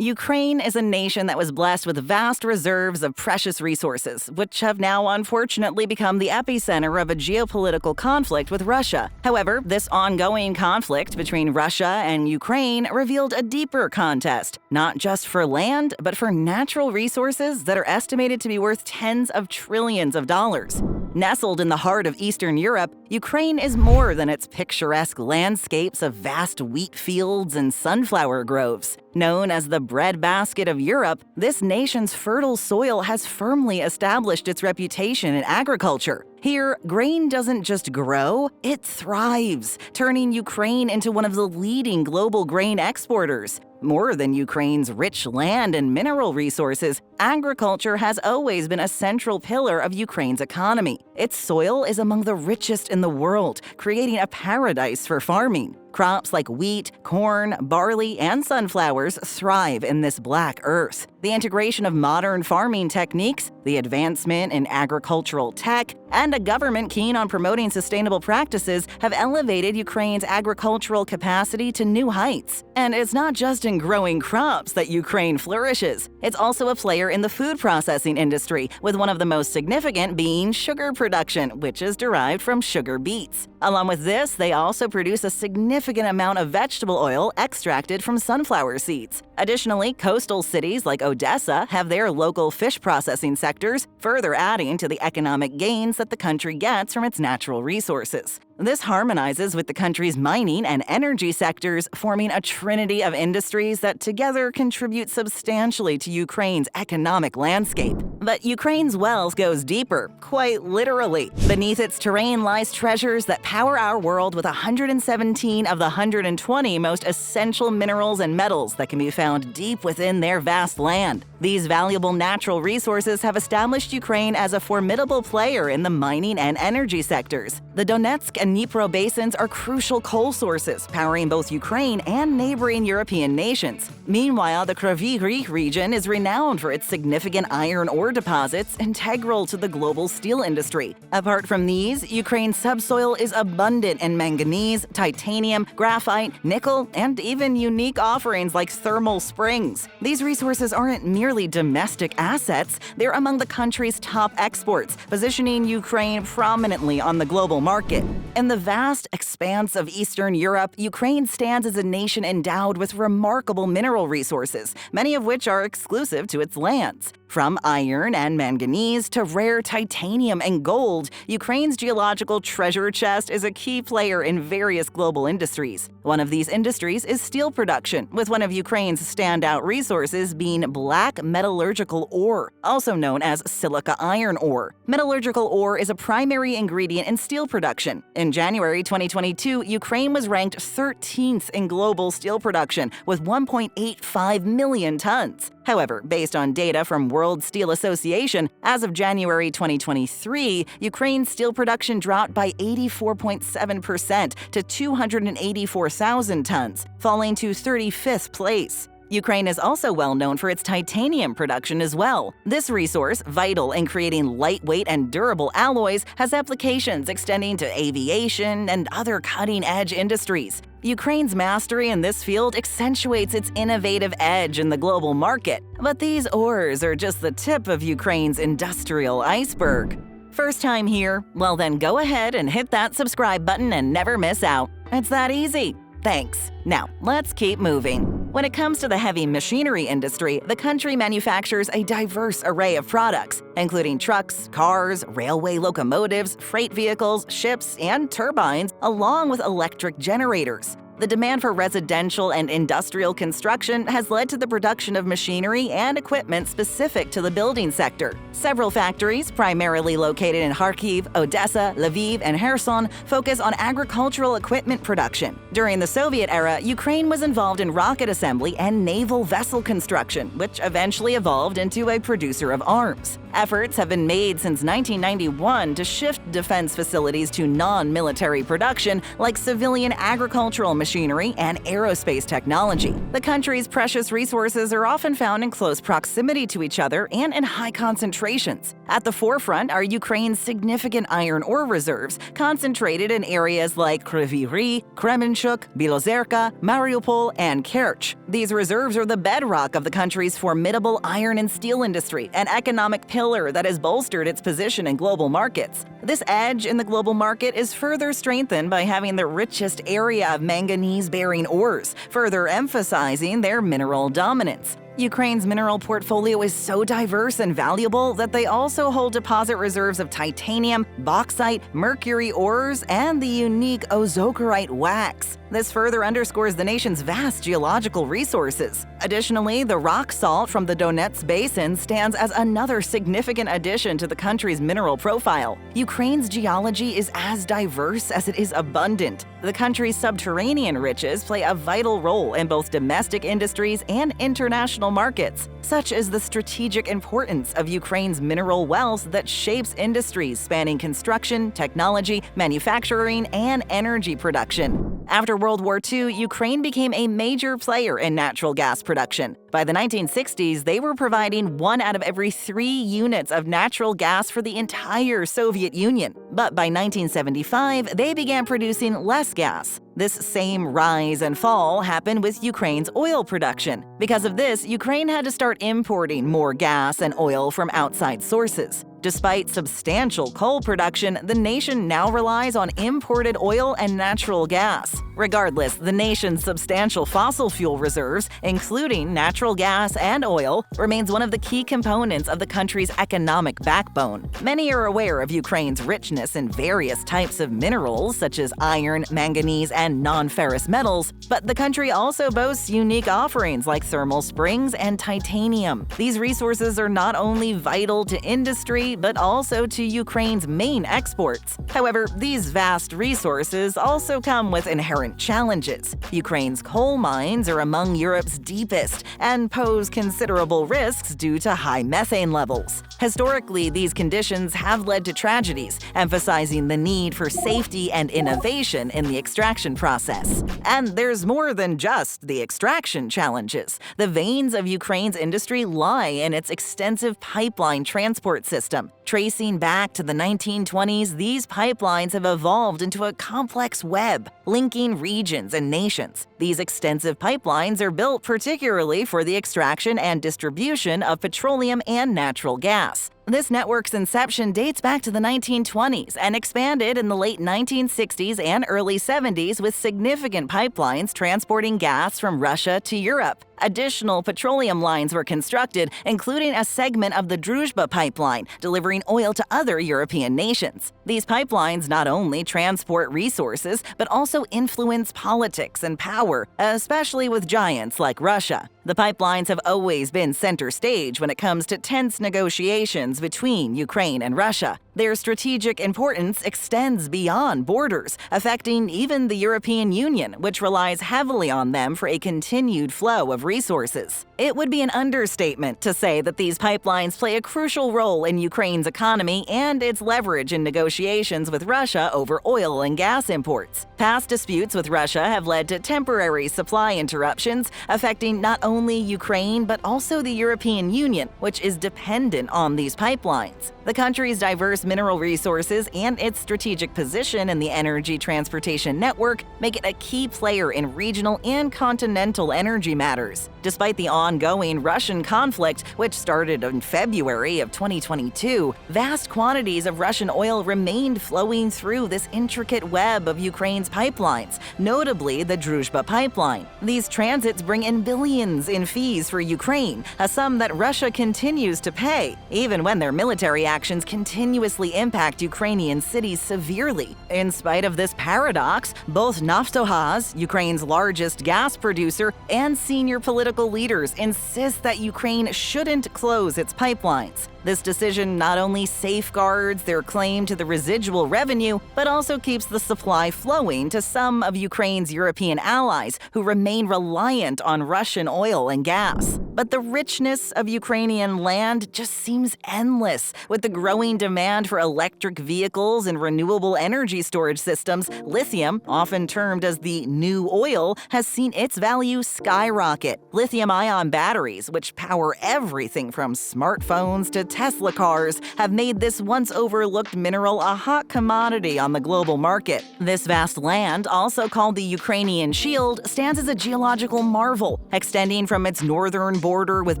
Ukraine is a nation that was blessed with vast reserves of precious resources, which have now unfortunately become the epicenter of a geopolitical conflict with Russia. However, this ongoing conflict between Russia and Ukraine revealed a deeper contest, not just for land, but for natural resources that are estimated to be worth tens of trillions of dollars. Nestled in the heart of Eastern Europe, Ukraine is more than its picturesque landscapes of vast wheat fields and sunflower groves. Known as the breadbasket of Europe, this nation's fertile soil has firmly established its reputation in agriculture. Here, grain doesn't just grow, it thrives, turning Ukraine into one of the leading global grain exporters. More than Ukraine's rich land and mineral resources, agriculture has always been a central pillar of Ukraine's economy. Its soil is among the richest in the world, creating a paradise for farming. Crops like wheat, corn, barley, and sunflowers thrive in this black earth. The integration of modern farming techniques, the advancement in agricultural tech, and a government keen on promoting sustainable practices have elevated Ukraine's agricultural capacity to new heights. And it's not just in growing crops that Ukraine flourishes. It's also a player in the food processing industry, with one of the most significant being sugar production, which is derived from sugar beets. Along with this, they also produce a significant amount of vegetable oil extracted from sunflower seeds. Additionally, coastal cities like Odessa have their local fish processing sectors, further adding to the economic gains that the country gets from its natural resources. This harmonizes with the country's mining and energy sectors, forming a trinity of industries that together contribute substantially to Ukraine's economic landscape. But Ukraine's wealth goes deeper, quite literally. Beneath its terrain lies treasures that power our world with 117 of the 120 most essential minerals and metals that can be found deep within their vast land. These valuable natural resources have established Ukraine as a formidable player in the mining and energy sectors. The Donetsk and Dnipro basins are crucial coal sources, powering both Ukraine and neighboring European nations. Meanwhile, the Kryvyi Rih region is renowned for its significant iron ore deposits integral to the global steel industry. Apart from these, Ukraine's subsoil is abundant in manganese, titanium, graphite, nickel, and even unique offerings like thermal springs. These resources aren't merely domestic assets, they're among the country's top exports, positioning Ukraine prominently on the global market. In the vast expanse of Eastern Europe, Ukraine stands as a nation endowed with remarkable mineral resources, many of which are exclusive to its lands. From iron and manganese to rare titanium and gold, Ukraine's geological treasure chest is a key player in various global industries. One of these industries is steel production, with one of Ukraine's standout resources being black metallurgical ore, also known as silica iron ore. Metallurgical ore is a primary ingredient in steel production. In January 2022, Ukraine was ranked 13th in global steel production with 1.85 million tons. However, based on data from World Steel Association, as of January 2023, Ukraine's steel production dropped by 84.7% to 284,000 tons, falling to 35th place. Ukraine is also well known for its titanium production as well. This resource, vital in creating lightweight and durable alloys, has applications extending to aviation and other cutting-edge industries. Ukraine's mastery in this field accentuates its innovative edge in the global market. But these ores are just the tip of Ukraine's industrial iceberg. First time here? Well then go ahead and hit that subscribe button and never miss out. It's that easy. Thanks. Now, let's keep moving. When it comes to the heavy machinery industry, the country manufactures a diverse array of products, including trucks, cars, railway locomotives, freight vehicles, ships, and turbines, along with electric generators. The demand for residential and industrial construction has led to the production of machinery and equipment specific to the building sector. Several factories, primarily located in Kharkiv, Odessa, Lviv, and Kherson, focus on agricultural equipment production. During the Soviet era, Ukraine was involved in rocket assembly and naval vessel construction, which eventually evolved into a producer of arms. Efforts have been made since 1991 to shift defense facilities to non-military production like civilian agricultural machinery and aerospace technology. The country's precious resources are often found in close proximity to each other and in high concentrations. At the forefront are Ukraine's significant iron ore reserves, concentrated in areas like Kryvyi Rih, Kremenchuk, Bilozerka, Mariupol, and Kerch. These reserves are the bedrock of the country's formidable iron and steel industry, an economic pillar that has bolstered its position in global markets. This edge in the global market is further strengthened by having the richest area of manganese-bearing ores, further emphasizing their mineral dominance. Ukraine's mineral portfolio is so diverse and valuable that they also hold deposit reserves of titanium, bauxite, mercury ores, and the unique ozokerite wax. This further underscores the nation's vast geological resources. Additionally, the rock salt from the Donetsk Basin stands as another significant addition to the country's mineral profile. Ukraine's geology is as diverse as it is abundant. The country's subterranean riches play a vital role in both domestic industries and international markets, such as the strategic importance of Ukraine's mineral wealth that shapes industries spanning construction, technology, manufacturing, and energy production. After World War II, Ukraine became a major player in natural gas production. By the 1960s, they were providing 1 out of every 3 units of natural gas for the entire Soviet Union. But by 1975, they began producing less gas. This same rise and fall happened with Ukraine's oil production. Because of this, Ukraine had to start importing more gas and oil from outside sources. Despite substantial coal production, the nation now relies on imported oil and natural gas. Regardless, the nation's substantial fossil fuel reserves, including natural gas and oil, remains one of the key components of the country's economic backbone. Many are aware of Ukraine's richness in various types of minerals, such as iron, manganese, and non-ferrous metals, but the country also boasts unique offerings like thermal springs and titanium. These resources are not only vital to industry, but also to Ukraine's main exports. However, these vast resources also come with inherent challenges. Ukraine's coal mines are among Europe's deepest and pose considerable risks due to high methane levels. Historically, these conditions have led to tragedies, emphasizing the need for safety and innovation in the extraction process. And there's more than just the extraction challenges. The veins of Ukraine's industry lie in its extensive pipeline transport system. Tracing back to the 1920s, these pipelines have evolved into a complex web, linking regions and nations. These extensive pipelines are built particularly for the extraction and distribution of petroleum and natural gas. This network's inception dates back to the 1920s and expanded in the late 1960s and early 70s with significant pipelines transporting gas from Russia to Europe. Additional petroleum lines were constructed, including a segment of the Druzhba pipeline, delivering oil to other European nations. These pipelines not only transport resources, but also influence politics and power, especially with giants like Russia. The pipelines have always been center stage when it comes to tense negotiations between Ukraine and Russia. Their strategic importance extends beyond borders, affecting even the European Union, which relies heavily on them for a continued flow of resources. It would be an understatement to say that these pipelines play a crucial role in Ukraine's economy and its leverage in negotiations with Russia over oil and gas imports. Past disputes with Russia have led to temporary supply interruptions, affecting not only Ukraine but also the European Union, which is dependent on these pipelines. The country's diverse mineral resources and its strategic position in the energy transportation network make it a key player in regional and continental energy matters. Despite the ongoing Russian conflict, which started in February of 2022, vast quantities of Russian oil remained flowing through this intricate web of Ukraine's pipelines, notably the Druzhba pipeline. These transits bring in billions in fees for Ukraine, a sum that Russia continues to pay, even when their military actions continuously impact Ukrainian cities severely. In spite of this paradox, both Naftogaz, Ukraine's largest gas producer, and senior political leaders insist that Ukraine shouldn't close its pipelines. This decision not only safeguards their claim to the residual revenue, but also keeps the supply flowing to some of Ukraine's European allies who remain reliant on Russian oil and gas. But the richness of Ukrainian land just seems endless. With the growing demand for electric vehicles and renewable energy storage systems, lithium, often termed as the new oil, has seen its value skyrocket. Lithium-ion batteries, which power everything from smartphones to Tesla cars, have made this once overlooked mineral a hot commodity on the global market. This vast land, also called the Ukrainian Shield, stands as a geological marvel, extending from its northern border with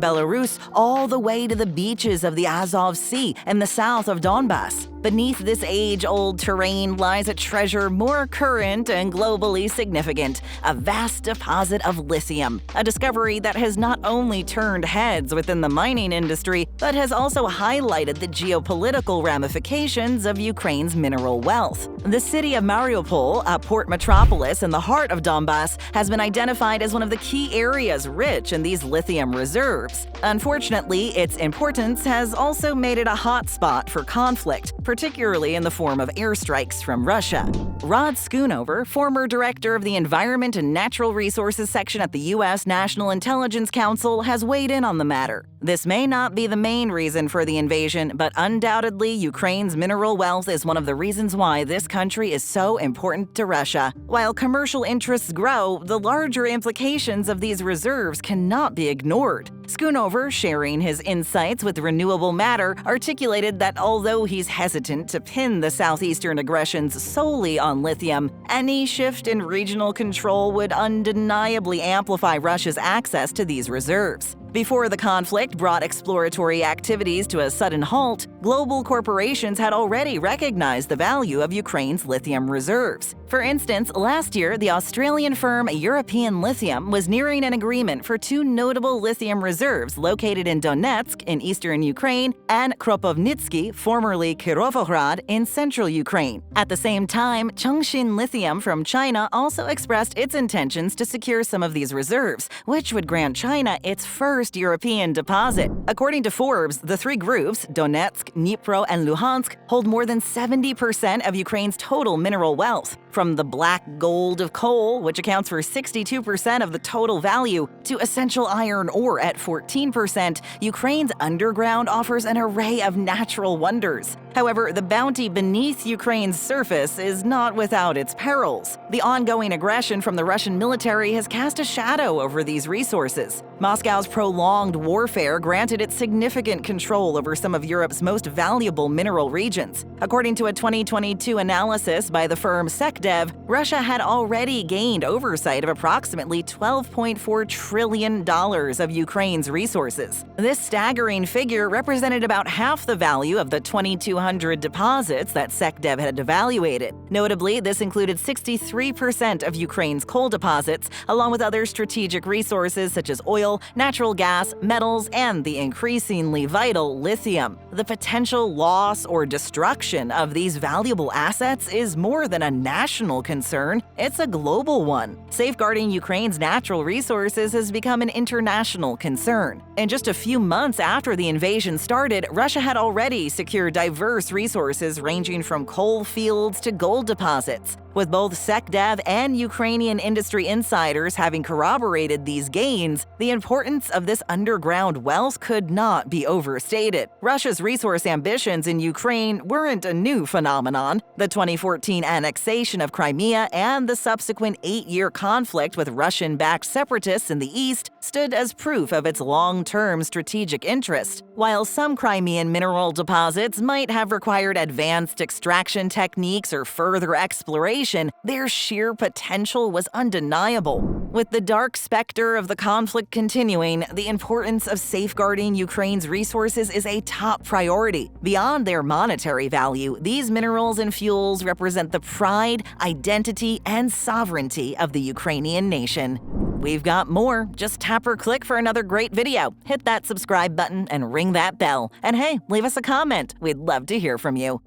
Belarus all the way to the beaches of the Azov Sea in the south of Donbass. Beneath this age-old terrain lies a treasure more current and globally significant, a vast deposit of lithium, a discovery that has not only turned heads within the mining industry, but has also highlighted the geopolitical ramifications of Ukraine's mineral wealth. The city of Mariupol, a port metropolis in the heart of Donbass, has been identified as one of the key areas rich in these lithium reserves. Unfortunately, its importance has also made it a hotspot for conflict, particularly in the form of airstrikes from Russia. Rod Schoonover, former director of the Environment and Natural Resources section at the U.S. National Intelligence Council, has weighed in on the matter. This may not be the main reason for the invasion, but undoubtedly Ukraine's mineral wealth is one of the reasons why this country is so important to Russia. While commercial interests grow, the larger implications of these reserves cannot be ignored. Schoonover, sharing his insights with Renewable Matter, articulated that although he's hesitant to pin the southeastern aggressions solely on lithium, any shift in regional control would undeniably amplify Russia's access to these reserves. Before the conflict brought exploratory activities to a sudden halt, global corporations had already recognized the value of Ukraine's lithium reserves. For instance, last year, the Australian firm European Lithium was nearing an agreement for two notable lithium reserves located in Donetsk in eastern Ukraine and Kropyvnytsky, formerly Kirovohrad, in central Ukraine. At the same time, Chongqing Lithium from China also expressed its intentions to secure some of these reserves, which would grant China its first European deposit. According to Forbes, the three groups, Donetsk, Dnipro, and Luhansk, hold more than 70% of Ukraine's total mineral wealth. From the black gold of coal, which accounts for 62% of the total value, to essential iron ore at 14%, Ukraine's underground offers an array of natural wonders. However, the bounty beneath Ukraine's surface is not without its perils. The ongoing aggression from the Russian military has cast a shadow over these resources. Moscow's prolonged warfare granted it significant control over some of Europe's most valuable mineral regions. According to a 2022 analysis by the firm SecDev, Russia had already gained oversight of approximately $12.4 trillion of Ukraine's resources. This staggering figure represented about half the value of the 2,200 deposits that SecDev had evaluated. Notably, this included 63% of Ukraine's coal deposits, along with other strategic resources such as oil, natural gas, metals, and the increasingly vital lithium. The potential loss or destruction of these valuable assets is more than a national concern, it's a global one. Safeguarding Ukraine's natural resources has become an international concern. In just a few months after the invasion started, Russia had already secured diverse resources ranging from coal fields to gold deposits. With both SecDev and Ukrainian industry insiders having corroborated these gains, the importance of this underground wealth could not be overstated. Russia's resource ambitions in Ukraine weren't a new phenomenon. The 2014 annexation of Crimea and the subsequent 8-year conflict with Russian-backed separatists in the east stood as proof of its long-term strategic interest. While some Crimean mineral deposits might have required advanced extraction techniques or further exploration, their sheer potential was undeniable. With the dark specter of the conflict continuing, the importance of safeguarding Ukraine's resources is a top priority. Beyond their monetary value, these minerals and fuels represent the pride, identity, and sovereignty of the Ukrainian nation. We've got more. Just tap or click for another great video. Hit that subscribe button and ring that bell. And hey, leave us a comment. We'd love to hear from you.